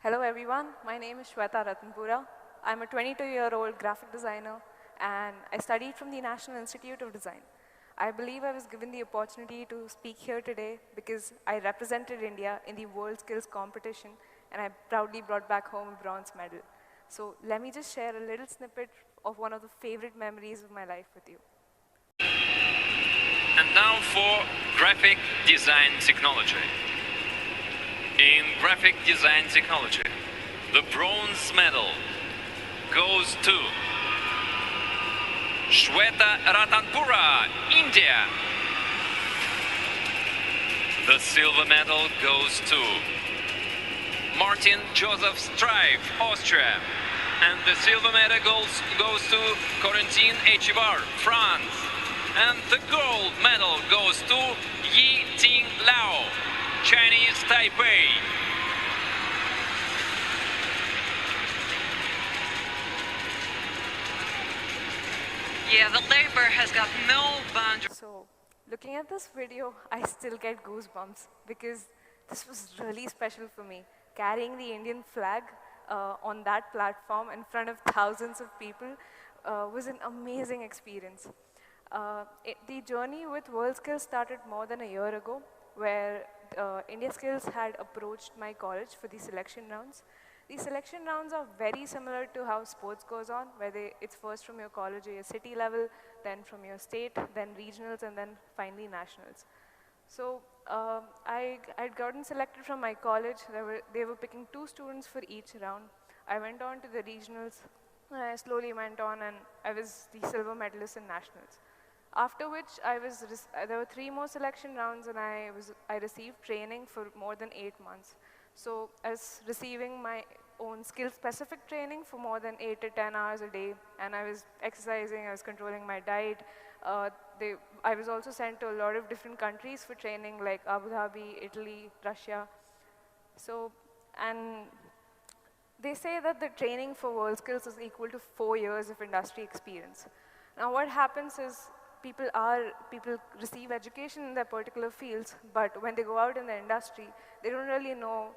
Hello everyone, my name is Shweta Ratanpura. I'm a 22-year-old graphic designer and I studied from the National Institute of Design. I believe I was given the opportunity to speak here today because I represented India in the WorldSkills competition and I proudly brought back home a bronze medal. So let me just share a little snippet of one of the favorite memories of my life with you. And now for graphic design technology. In graphic design technology, the bronze medal goes to Shweta Ratanpura, India. The silver medal goes to Martin Joseph Strife, Austria. And the silver medal goes to Corentin Echivar, France. And the gold medal goes to Yi Ting Lao, Chinese Taipei. Yeah, the labor has got no boundaries. So, looking at this video, I still get goosebumps because this was really special for me. Carrying the Indian flag on that platform in front of thousands of people was an amazing experience. The journey with WorldSkills started more than a year ago, where India Skills had approached my college for the selection rounds. These selection rounds are very similar to how sports goes on, where it's first from your college or your city level, then from your state, then regionals, and then finally nationals. So I'd gotten selected from my college. They were picking 2 students for each round. I went on to the regionals, and I slowly went on, and I was the silver medalist in nationals. After which, there were 3 more selection rounds, and I received training for more than 8 months. So I was receiving my own skill-specific training for more than 8 to 10 hours a day, and I was exercising, I was controlling my diet. I was also sent to a lot of different countries for training, like Abu Dhabi, Italy, Russia. So, and they say that the training for WorldSkills is equal to 4 years of industry experience. Now what happens is, people receive education in their particular fields, but when they go out in the industry, they don't really know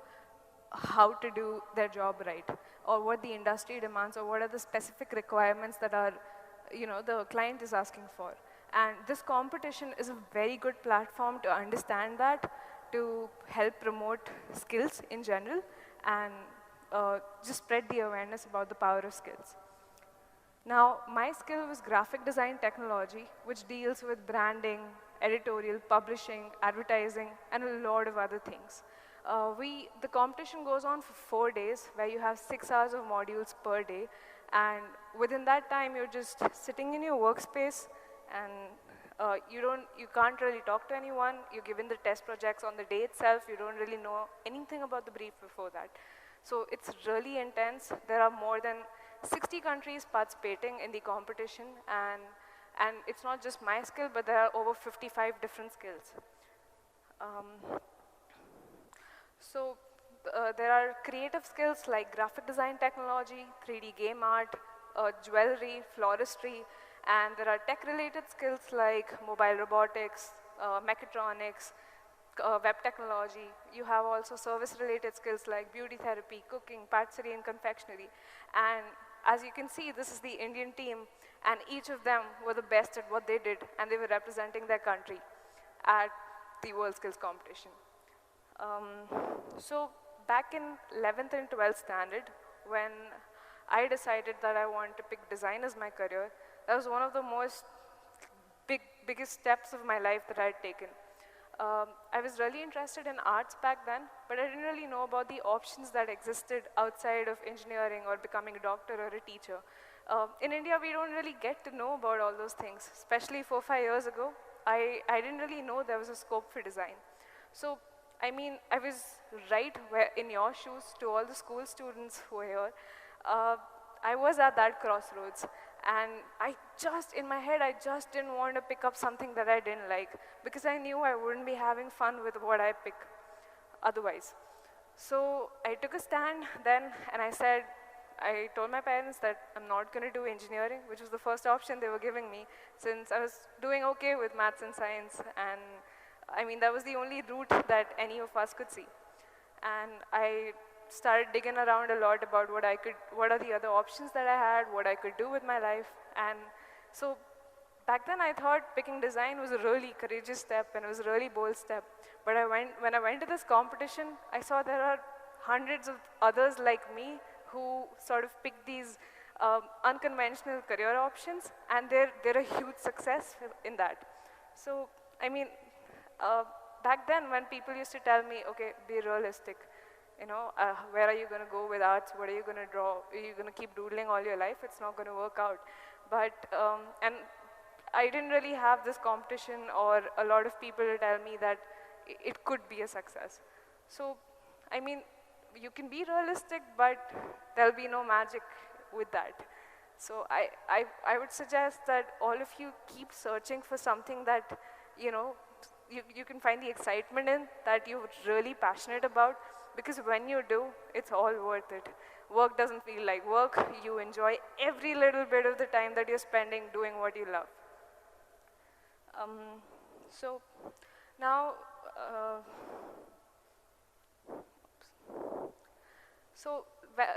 how to do their job right, or what the industry demands, or what are the specific requirements that the client is asking for. And this competition is a very good platform to understand that, to help promote skills in general, and just spread the awareness about the power of skills. Now, my skill was graphic design technology, which deals with branding, editorial, publishing, advertising, and a lot of other things. The competition goes on for 4 days, where you have 6 hours of modules per day. And within that time, you're just sitting in your workspace, and you can't really talk to anyone. You're given the test projects on the day itself. You don't really know anything about the brief before that. So it's really intense. There are more than 60 countries participating in the competition, and it's not just my skill, but there are over 55 different skills. There are creative skills like graphic design technology, 3D game art, jewelry, floristry, and there are tech-related skills like mobile robotics, mechatronics, web technology. You have also service-related skills like beauty therapy, cooking, patisserie, and confectionery. And as you can see, this is the Indian team, and each of them were the best at what they did, and they were representing their country at the WorldSkills competition. So back in 11th and 12th standard, when I decided that I wanted to pick design as my career, that was one of the biggest steps of my life that I had taken. I was really interested in arts back then, but I didn't really know about the options that existed outside of engineering or becoming a doctor or a teacher. In India, we don't really get to know about all those things, especially 4 or 5 years ago. I didn't really know there was a scope for design. So, I mean, I was right in your shoes to all the school students who are here. I was at that crossroads. And in my head, I just didn't want to pick up something that I didn't like, because I knew I wouldn't be having fun with what I pick otherwise. So I took a stand then, and I told my parents that I'm not going to do engineering, which was the first option they were giving me, since I was doing okay with maths and science, and I mean, that was the only route that any of us could see. And I started digging around a lot about what are the other options that I had, what I could do with my life. And so back then I thought picking design was a really courageous step and it was a really bold step. But when I went to this competition, I saw there are hundreds of others like me who sort of picked these unconventional career options, and they're a huge success in that. So, I mean, back then when people used to tell me, okay, be realistic, where are you going to go with arts? What are you going to draw? Are you going to keep doodling all your life? It's not going to work out. But, and I didn't really have this competition or a lot of people to tell me that it could be a success. So, I mean, you can be realistic, but there'll be no magic with that. So I would suggest that all of you keep searching for something that, you can find the excitement in, that you're really passionate about, because when you do, it's all worth it. Work doesn't feel like work. You enjoy every little bit of the time that you're spending doing what you love. So now, so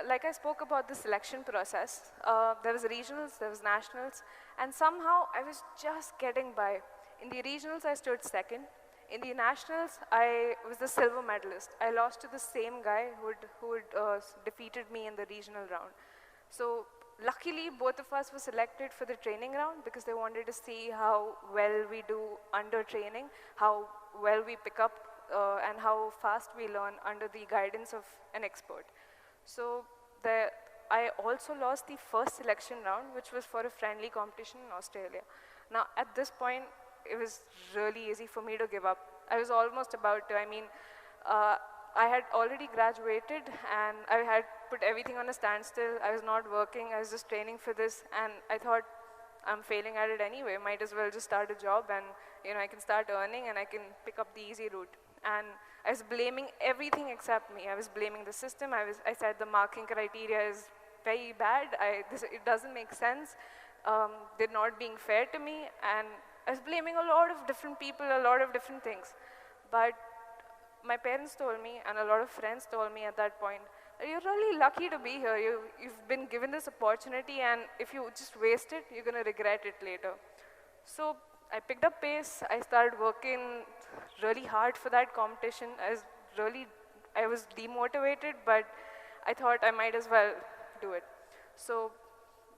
like I spoke about the selection process, there was regionals, there was nationals, and somehow I was just getting by. In the regionals, I stood second. In the nationals, I was the silver medalist. I lost to the same guy who had defeated me in the regional round. So luckily, both of us were selected for the training round because they wanted to see how well we do under training, how well we pick up, and how fast we learn under the guidance of an expert. So I also lost the first selection round, which was for a friendly competition in Australia. Now, at this point, it was really easy for me to give up. I was almost about to. I mean, I had already graduated, and I had put everything on a standstill. I was not working. I was just training for this, and I thought, I'm failing at it anyway. Might as well just start a job, and I can start earning, and I can pick up the easy route. And I was blaming everything except me. I was blaming the system. I said the marking criteria is very bad. It doesn't make sense. They're not being fair to me, and I was blaming a lot of different people, a lot of different things. But my parents told me, and a lot of friends told me at that point, you're really lucky to be here. You've been given this opportunity, and if you just waste it, you're going to regret it later. So I picked up pace. I started working really hard for that competition. I was demotivated, but I thought I might as well do it. So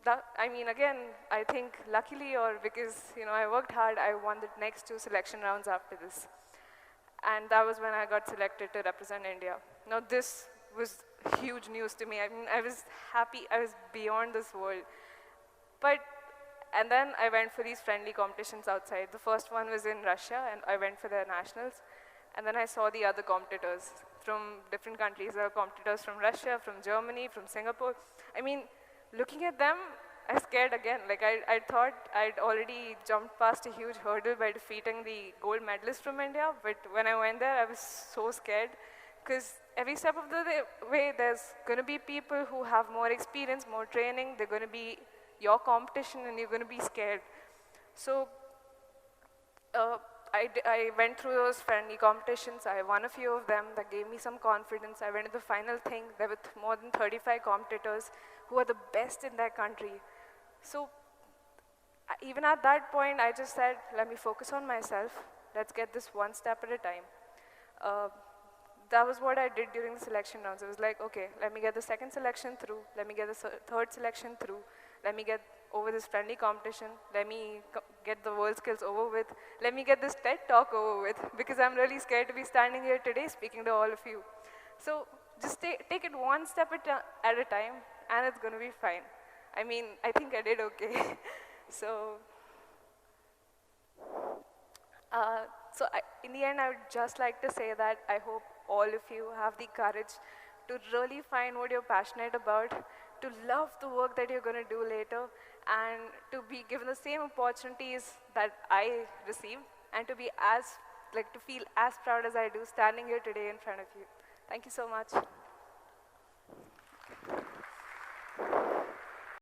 again, I think luckily, or because I worked hard, I won the next 2 selection rounds after this. And that was when I got selected to represent India. Now this was huge news to me. I mean, I was happy. I was beyond this world. And then I went for these friendly competitions outside. The first one was in Russia, and I went for the nationals. And then I saw the other competitors from different countries. There were competitors from Russia, from Germany, from Singapore. I mean, looking at them, I was scared again. Like I thought I'd already jumped past a huge hurdle by defeating the gold medalist from India. But when I went there, I was so scared. Because every step of the way, there's going to be people who have more experience, more training. They're going to be your competition, and you're going to be scared. So I went through those friendly competitions. I won a few of them. That gave me some confidence. I went to the final thing. There were more than 35 competitors who are the best in their country. So even at that point, I just said, let me focus on myself. Let's get this one step at a time. That was what I did during the selection rounds. It was like, okay, let me get the second selection through. Let me get the third selection through. Let me get over this friendly competition. Let me get the WorldSkills over with. Let me get this TED Talk over with, because I'm really scared to be standing here today speaking to all of you. So just take it one step at a time, and it's going to be fine. I mean, I think I did okay. So in the end, I would just like to say that I hope all of you have the courage to really find what you're passionate about, to love the work that you're going to do later, and to be given the same opportunities that I received, and to feel as proud as I do standing here today in front of you. Thank you so much.